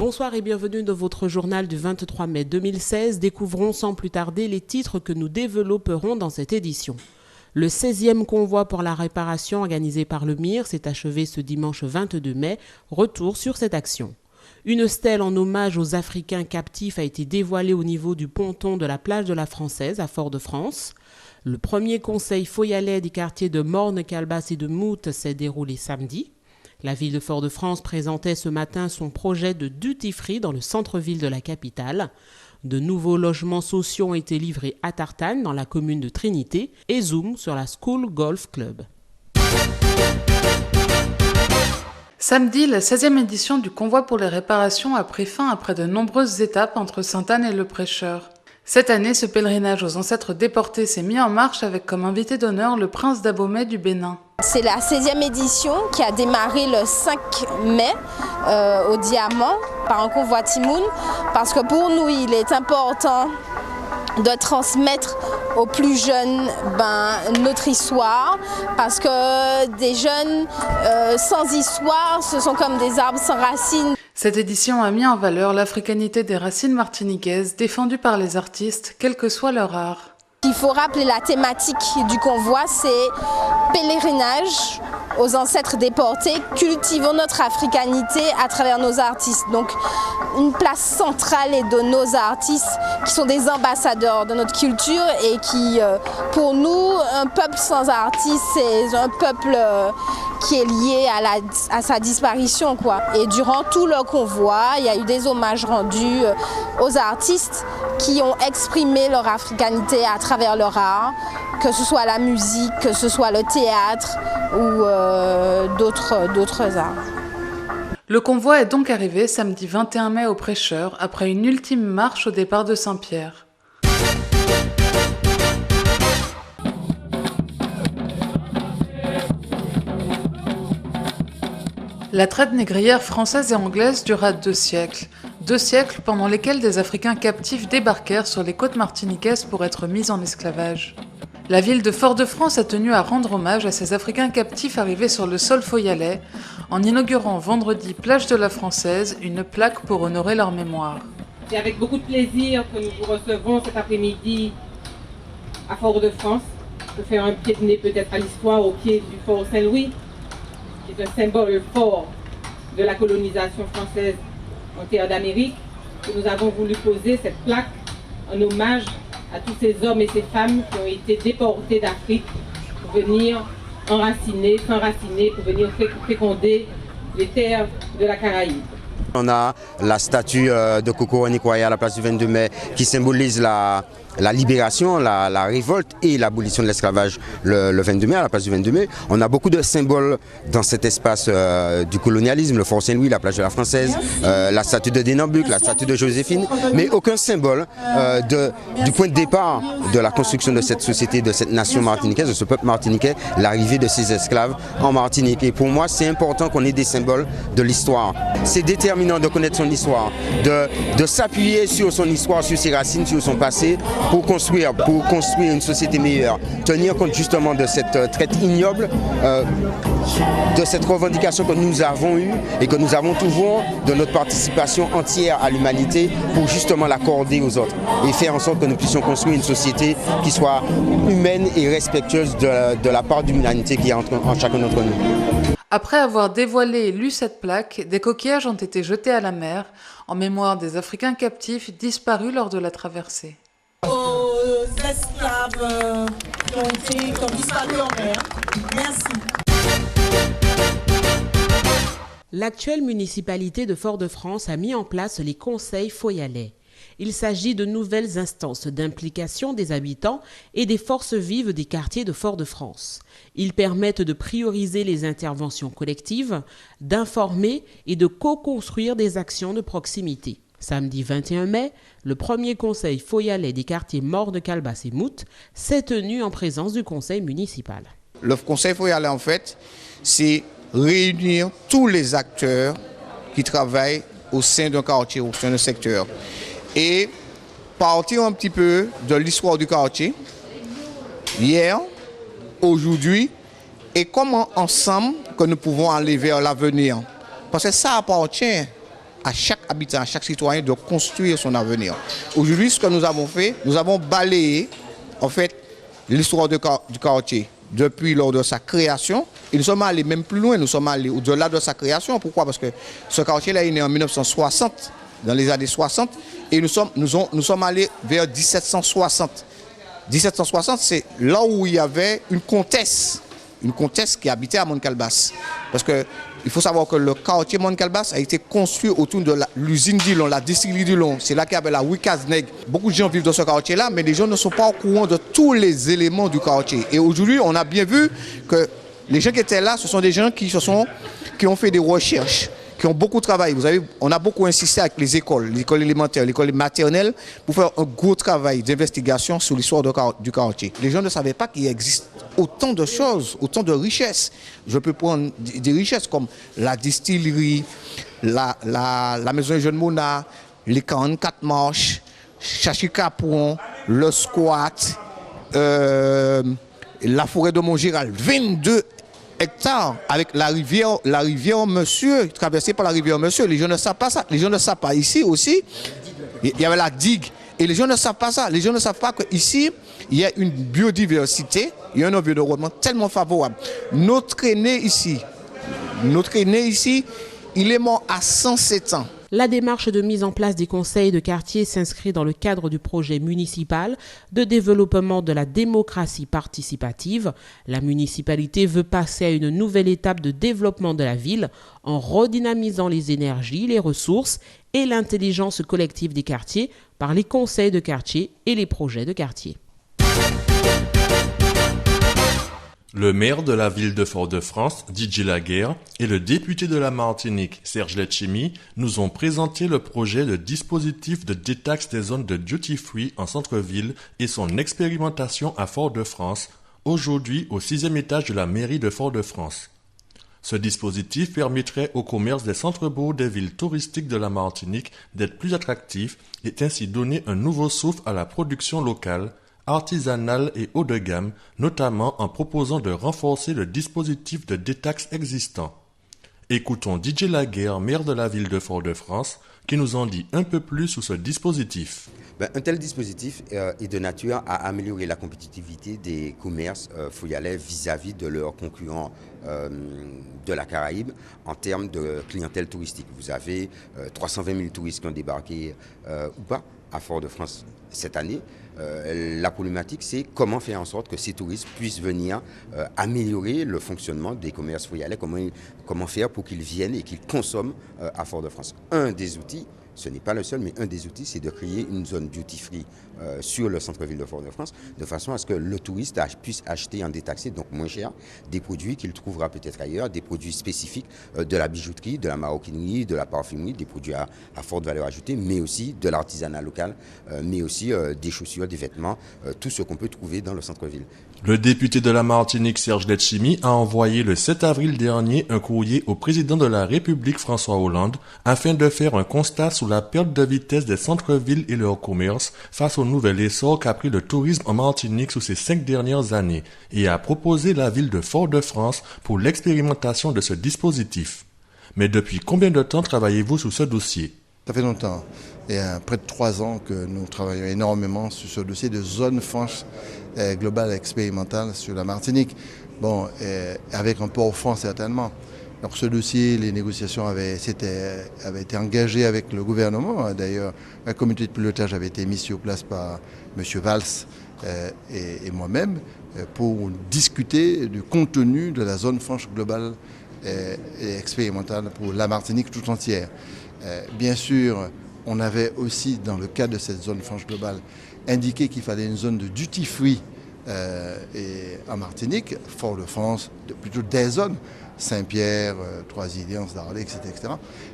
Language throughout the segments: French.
Bonsoir et bienvenue dans votre journal du 23 mai 2016. Découvrons sans plus tarder les titres que nous développerons dans cette édition. Le 16e convoi pour la réparation organisé par le MIR s'est achevé ce dimanche 22 mai. Retour sur cette action. Une stèle en hommage aux Africains captifs a été dévoilée au niveau du ponton de la plage de la Française à Fort-de-France. Le premier conseil foyalais des quartiers de Morne, Calebasse et de Mout s'est déroulé samedi. La ville de Fort-de-France présentait ce matin son projet de duty-free dans le centre-ville de la capitale. De nouveaux logements sociaux ont été livrés à Tartane, dans la commune de Trinité, et Zoom sur la School Golf Club. Samedi, la 16e édition du convoi pour les réparations a pris fin après de nombreuses étapes entre Sainte-Anne et le Prêcheur. Cette année, ce pèlerinage aux ancêtres déportés s'est mis en marche avec comme invité d'honneur le prince d'Abomey du Bénin. C'est la 16e édition qui a démarré le 5 mai au Diamant par un convoi Timoun, parce que pour nous, il est important de transmettre aux plus jeunes notre histoire, parce que des jeunes sans histoire, ce sont comme des arbres sans racines. Cette édition a mis en valeur l'africanité des racines martiniquaises défendues par les artistes, quel que soit leur art. Il faut rappeler la thématique du convoi, c'est pèlerinage aux ancêtres déportés, cultivons notre africanité à travers nos artistes. Donc une place centrale est de nos artistes qui sont des ambassadeurs de notre culture et qui, pour nous, un peuple sans artistes, c'est un peuple qui est lié à sa disparition, quoi. Et durant tout le convoi, il y a eu des hommages rendus aux artistes qui ont exprimé leur africanité à travers leur art, que ce soit la musique, que ce soit le théâtre ou d'autres arts. Le convoi est donc arrivé samedi 21 mai au Prêcheur, après une ultime marche au départ de Saint-Pierre. La traite négrière française et anglaise dura 2 siècles. 2 siècles pendant lesquels des Africains captifs débarquèrent sur les côtes martiniquaises pour être mis en esclavage. La ville de Fort-de-France a tenu à rendre hommage à ces Africains captifs arrivés sur le sol foyalais en inaugurant vendredi plage de la Française une plaque pour honorer leur mémoire. C'est avec beaucoup de plaisir que nous vous recevons cet après-midi à Fort-de-France pour faire un pied de nez peut-être à l'histoire au pied du fort Saint-Louis, qui est un symbole fort de la colonisation française en terre d'Amérique. Nous avons voulu poser cette plaque en hommage à tous ces hommes et ces femmes qui ont été déportés d'Afrique pour venir s'enraciner, pour venir féconder les terres de la Caraïbe. On a la statue de Cocoro Nikoya à la place du 22 mai qui symbolise la libération, la révolte et l'abolition de l'esclavage le 22 mai, à la place du 22 mai. On a beaucoup de symboles dans cet espace du colonialisme, le Fort Saint-Louis, la plage de la Française, la statue de Denambuc, la statue de Joséphine, mais aucun symbole du point de départ de la construction de cette société, de cette nation martiniquaise, de ce peuple martiniquais, l'arrivée de ces esclaves en Martinique. Et pour moi, c'est important qu'on ait des symboles de l'histoire. C'est déterminant de connaître son histoire, de s'appuyer sur son histoire, sur ses racines, sur son passé, pour construire une société meilleure, tenir compte justement de cette traite ignoble, de cette revendication que nous avons eue et que nous avons toujours de notre participation entière à l'humanité pour justement l'accorder aux autres et faire en sorte que nous puissions construire une société qui soit humaine et respectueuse de la part d'humanité qui est en chacun d'entre nous. Après avoir dévoilé et lu cette plaque, des coquillages ont été jetés à la mer en mémoire des Africains captifs disparus lors de la traversée. Aux esclaves qui ont disparu en mer. Merci. L'actuelle municipalité de Fort-de-France a mis en place les conseils foyalais. Il s'agit de nouvelles instances d'implication des habitants et des forces vives des quartiers de Fort-de-France. Ils permettent de prioriser les interventions collectives, d'informer et de co-construire des actions de proximité. Samedi 21 mai, le premier conseil foyalais des quartiers Morne, Calebasse et Mout s'est tenu en présence du conseil municipal. Le conseil foyalais, en fait, c'est réunir tous les acteurs qui travaillent au sein d'un quartier, au sein d'un secteur. Et partir un petit peu de l'histoire du quartier, hier, aujourd'hui, et comment ensemble que nous pouvons aller vers l'avenir. Parce que ça appartient à chaque habitant, à chaque citoyen de construire son avenir. Aujourd'hui, ce que nous avons fait, nous avons balayé en fait l'histoire du quartier depuis lors de sa création. Et nous sommes allés même plus loin, nous sommes allés au-delà de sa création. Pourquoi? Parce que ce quartier-là est né en 1960, dans les années 60, et nous sommes allés vers 1760. 1760, c'est là où il y avait une comtesse qui habitait à Montcalbas. Parce que il faut savoir que le quartier Montcalbas a été construit autour de l'usine Dillon, la distillerie Dillon. C'est là qu'il y avait la Wicasneg. Beaucoup de gens vivent dans ce quartier-là, mais les gens ne sont pas au courant de tous les éléments du quartier. Et aujourd'hui, on a bien vu que les gens qui étaient là, ce sont des gens qui ont fait des recherches, qui ont beaucoup travaillé. Vous savez, on a beaucoup insisté avec les écoles élémentaires, l'école maternelle, pour faire un gros travail d'investigation sur l'histoire du quartier. Les gens ne savaient pas qu'il existe autant de choses, autant de richesses. Je peux prendre des richesses comme la distillerie, la maison Jeune Mona, les 44 marches, Chachikapouon, le squat, la forêt de Montgéral, 22 hectares avec la rivière Monsieur, traversée par la rivière Monsieur. Les gens ne savent pas ça. Les gens ne savent pas. Ici aussi, il y avait la digue. Et les gens ne savent pas ça. Les gens ne savent pas qu'ici, il y a une biodiversité, il y a un environnement tellement favorable. Notre aîné ici, il est mort à 107 ans. La démarche de mise en place des conseils de quartier s'inscrit dans le cadre du projet municipal de développement de la démocratie participative. La municipalité veut passer à une nouvelle étape de développement de la ville en redynamisant les énergies, les ressources et l'intelligence collective des quartiers par les conseils de quartier et les projets de quartier. Le maire de la ville de Fort-de-France, Didier Laguerre, et le député de la Martinique, Serge Letchimy, nous ont présenté le projet de dispositif de détaxe des zones de duty-free en centre-ville et son expérimentation à Fort-de-France, aujourd'hui au 6e étage de la mairie de Fort-de-France. Ce dispositif permettrait au commerce des centres-bourgs des villes touristiques de la Martinique d'être plus attractif et ainsi donner un nouveau souffle à la production locale, artisanale et haut de gamme, notamment en proposant de renforcer le dispositif de détaxe existant. Écoutons Didier Laguerre, maire de la ville de Fort-de-France, qui nous en dit un peu plus sur ce dispositif. Un tel dispositif est de nature à améliorer la compétitivité des commerces folialais vis-à-vis de leurs concurrents de la Caraïbe en termes de clientèle touristique. Vous avez 320 000 touristes qui ont débarqué ou pas à Fort-de-France cette année. La problématique, c'est comment faire en sorte que ces touristes puissent venir améliorer le fonctionnement des commerces folialais, comment faire pour qu'ils viennent et qu'ils consomment à Fort-de-France. Un des outils, ce n'est pas le seul, mais un des outils, c'est de créer une zone duty-free sur le centre-ville de Fort-de-France, de façon à ce que le touriste puisse acheter en détaxé, donc moins cher, des produits qu'il trouvera peut-être ailleurs, des produits spécifiques de la bijouterie, de la maroquinerie, de la parfumerie, des produits à forte valeur ajoutée, mais aussi de l'artisanat local, mais aussi des chaussures, des vêtements, tout ce qu'on peut trouver dans le centre-ville. Le député de la Martinique, Serge Letchimy, a envoyé le 7 avril dernier un courrier au président de la République, François Hollande, afin de faire un constat sur la perte de vitesse des centres-villes et leurs commerces face au nouvel essor qu'a pris le tourisme en Martinique sous ces 5 dernières années et a proposé la ville de Fort-de-France pour l'expérimentation de ce dispositif. Mais depuis combien de temps travaillez-vous sur ce dossier ? Ça fait longtemps. Il y a près de 3 ans que nous travaillons énormément sur ce dossier de zone franche globale expérimentale sur la Martinique. Avec un port franc certainement. Donc ce dossier, les négociations avaient été engagées avec le gouvernement. D'ailleurs, un comité de pilotage avait été mis sur place par M. Valls et moi-même pour discuter du contenu de la zone franche globale et expérimentale pour la Martinique tout entière. Bien sûr, on avait aussi, dans le cadre de cette zone franche globale, indiqué qu'il fallait une zone de duty-free en Martinique, Fort-de-France, plutôt des zones, Saint-Pierre, Trois-Îles, Darley, etc., etc.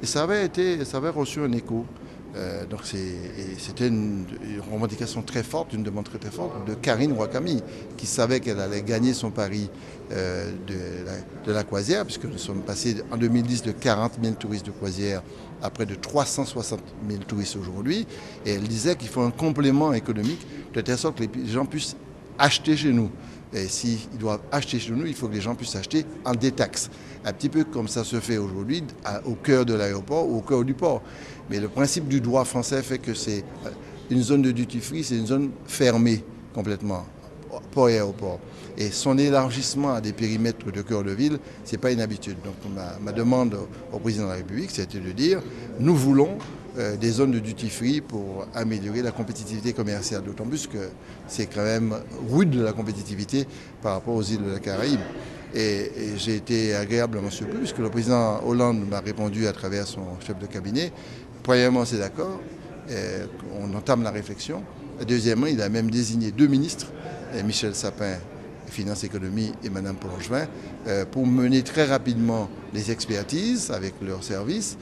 Et ça avait reçu un écho. Donc c'était une revendication très forte, une demande très forte de Karine Wakami, qui savait qu'elle allait gagner son pari de la croisière, puisque nous sommes passés en 2010 de 40 000 touristes de croisière à près de 360 000 touristes aujourd'hui. Et elle disait qu'il faut un complément économique de telle sorte que les gens puissent acheter chez nous. Et s'ils doivent acheter chez nous, il faut que les gens puissent acheter en détaxe. Un petit peu comme ça se fait aujourd'hui au cœur de l'aéroport ou au cœur du port. Mais le principe du droit français fait que c'est une zone de duty-free, c'est une zone fermée complètement, port et aéroport. Et son élargissement à des périmètres de cœur de ville, ce n'est pas une habitude. Donc ma demande au président de la République, c'était de dire, nous voulons des zones de duty-free pour améliorer la compétitivité commerciale. D'autant plus que c'est quand même rude la compétitivité par rapport aux îles de la Caraïbe. Et j'ai été agréablement surpris puisque le président Hollande m'a répondu à travers son chef de cabinet. Premièrement, c'est d'accord, on entame la réflexion. Deuxièmement, il a même désigné 2 ministres, Michel Sapin, Finances et Économie, et Mme Plangevin, pour mener très rapidement les expertises avec leurs services.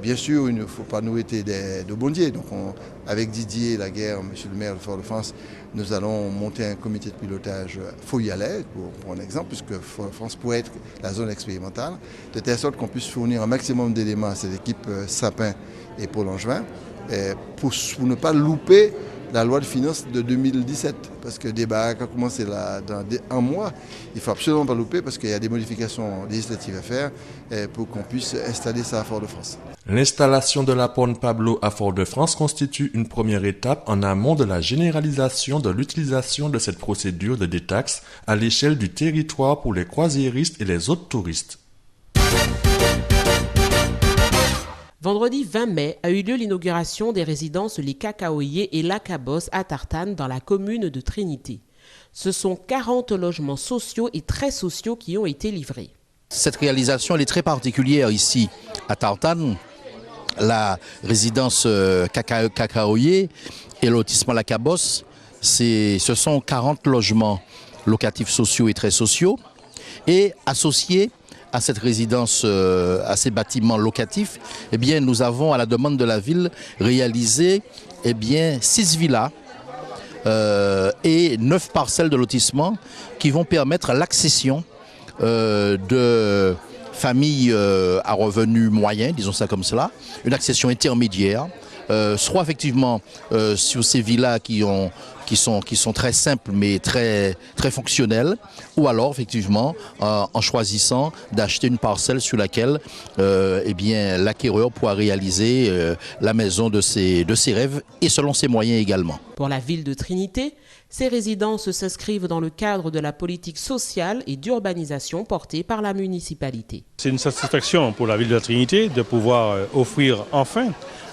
Bien sûr, il ne faut pas nous être de bondiers. Donc, avec Didier Laguerre, monsieur le maire de Fort-de-France, nous allons monter un comité de pilotage Faux-y-aller, pour un exemple, puisque Fort-de-France pourrait être la zone expérimentale, de telle sorte qu'on puisse fournir un maximum d'éléments à cette équipe Sapin et Plangevin, pour ne pas louper la loi de finances de 2017, parce que le débat a commencé là dans un mois. Il ne faut absolument pas louper parce qu'il y a des modifications législatives à faire pour qu'on puisse installer ça à Fort-de-France. L'installation de la Ponte Pablo à Fort-de-France constitue une première étape en amont de la généralisation de l'utilisation de cette procédure de détaxe à l'échelle du territoire pour les croisiéristes et les autres touristes. Vendredi 20 mai a eu lieu l'inauguration des résidences Les Cacaoyers et La Cabosse à Tartane dans la commune de Trinité. Ce sont 40 logements sociaux et très sociaux qui ont été livrés. Cette réalisation elle est très particulière ici à Tartane. La résidence Cacaoyer et le lotissement La Cabosse, ce sont 40 logements locatifs sociaux et très sociaux et associés à cette résidence, à ces bâtiments locatifs, eh bien, nous avons, à la demande de la ville, réalisé 6 villas et 9 parcelles de lotissement qui vont permettre l'accession de familles à revenus moyens, disons ça comme cela, une accession intermédiaire, soit effectivement sur ces villas qui sont très simples mais très fonctionnelles, ou alors effectivement en choisissant d'acheter une parcelle sur laquelle l'acquéreur pourra réaliser la maison de ses rêves et selon ses moyens également. Pour la ville de Trinité, ces résidences s'inscrivent dans le cadre de la politique sociale et d'urbanisation portée par la municipalité. C'est une satisfaction pour la ville de Trinité de pouvoir offrir enfin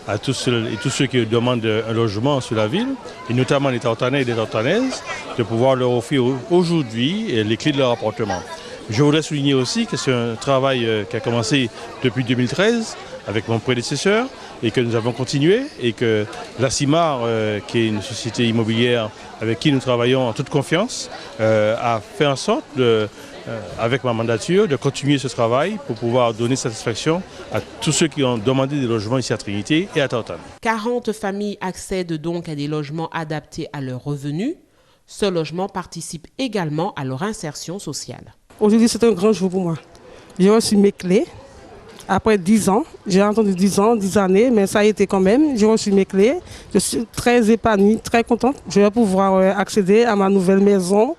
à tous ceux qui demandent un logement sur la ville, et notamment les Tartanais et les Tartanaises, de pouvoir leur offrir aujourd'hui les clés de leur appartement. Je voudrais souligner aussi que c'est un travail qui a commencé depuis 2013 avec mon prédécesseur et que nous avons continué, et que la CIMAR, qui est une société immobilière avec qui nous travaillons en toute confiance, a fait en sorte avec ma mandature, de continuer ce travail pour pouvoir donner satisfaction à tous ceux qui ont demandé des logements ici à Trinité et à Tartane. 40 familles accèdent donc à des logements adaptés à leurs revenus. Ce logement participe également à leur insertion sociale. Aujourd'hui, c'est un grand jour pour moi. J'ai reçu mes clés. Après 10 ans, j'ai entendu 10 ans, 10 années, mais ça a été quand même. J'ai reçu mes clés. Je suis très épanouie, très contente. Je vais pouvoir accéder à ma nouvelle maison.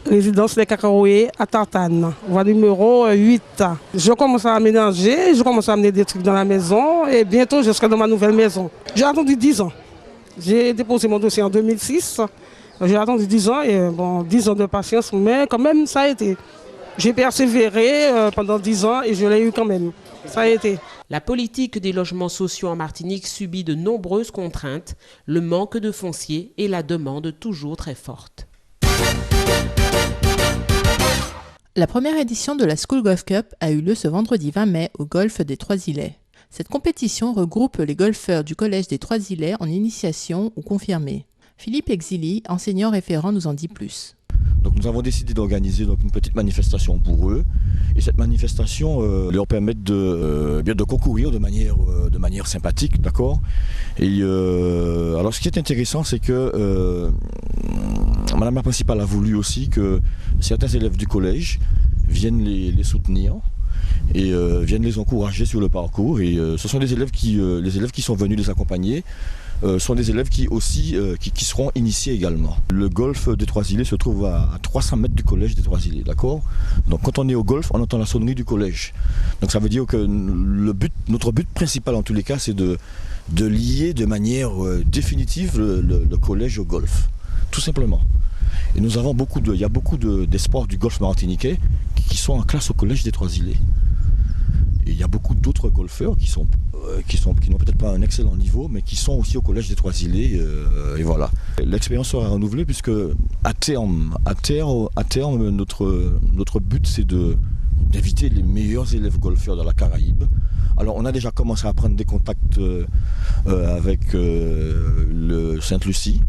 Résidence Les Cacaoyers à Tartane, voie numéro 8. Je commence à aménager, je commence à amener des trucs dans la maison et bientôt je serai dans ma nouvelle maison. J'ai attendu 10 ans. J'ai déposé mon dossier en 2006. J'ai attendu 10 ans et 10 ans de patience, mais quand même ça a été. J'ai persévéré pendant 10 ans et je l'ai eu quand même. Ça a été. La politique des logements sociaux en Martinique subit de nombreuses contraintes, le manque de foncier et la demande toujours très forte. La première édition de la School Golf Cup a eu lieu ce vendredi 20 mai au golfe des Trois-Îlets. Cette compétition regroupe les golfeurs du collège des Trois-Îlets en initiation ou confirmés. Philippe Exili, enseignant référent, nous en dit plus. Donc nous avons décidé d'organiser une petite manifestation pour eux. Et cette manifestation leur permet de concourir de manière sympathique, d'accord. Et alors ce qui est intéressant, c'est que Madame la principale a voulu aussi que certains élèves du collège viennent les soutenir et viennent les encourager sur le parcours. Et ce sont les élèves qui sont venus les accompagner sont des élèves qui seront initiés également. Le golf des Trois-Îlets se trouve à 300 mètres du collège des Trois-Îlets, d'accord? Donc quand on est au golf, on entend la sonnerie du collège. Donc ça veut dire que notre but principal en tous les cas, c'est de lier de manière définitive le collège au golf, tout simplement. Et nous avons il y a beaucoup d'espoirs du golf martiniquais qui sont en classe au collège des Trois-Îlets. Et il y a beaucoup d'autres golfeurs qui n'ont peut-être pas un excellent niveau, mais qui sont aussi au collège des Trois-Îlets. Et voilà. L'expérience sera renouvelée puisque à terme, notre but c'est d'inviter les meilleurs élèves golfeurs de la Caraïbe. Alors on a déjà commencé à prendre des contacts avec le Sainte-Lucie.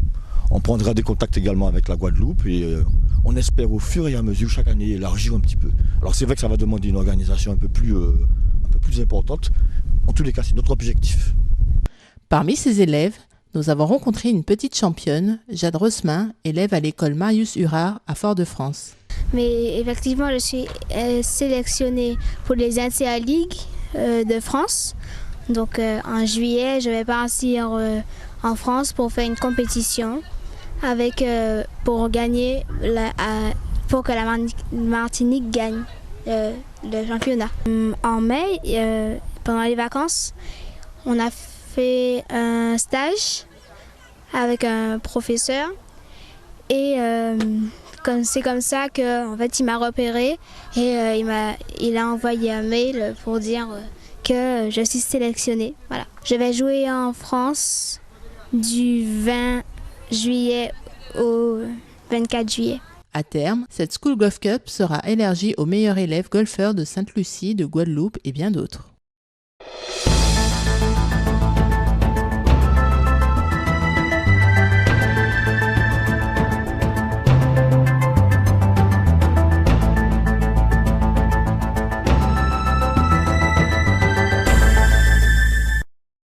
On prendra des contacts également avec la Guadeloupe et on espère au fur et à mesure chaque année élargir un petit peu. Alors c'est vrai que ça va demander une organisation un peu plus importante. En tous les cas, c'est notre objectif. Parmi ces élèves, nous avons rencontré une petite championne, Jade Rosmain, élève à l'école Marius Hurard à Fort-de-France. Mais effectivement, je suis sélectionnée pour les NCA League de France. Donc en juillet, je vais partir en France pour faire une compétition pour gagner pour que la Martinique gagne le championnat. En mai, pendant les vacances, on a fait un stage avec un professeur et c'est comme ça qu'en fait il m'a repéré et il a envoyé un mail pour dire que je suis sélectionnée. Voilà. Je vais jouer en France du 20 juillet au 24 juillet. À terme, cette School Golf Cup sera élargie aux meilleurs élèves golfeurs de Sainte-Lucie, de Guadeloupe et bien d'autres.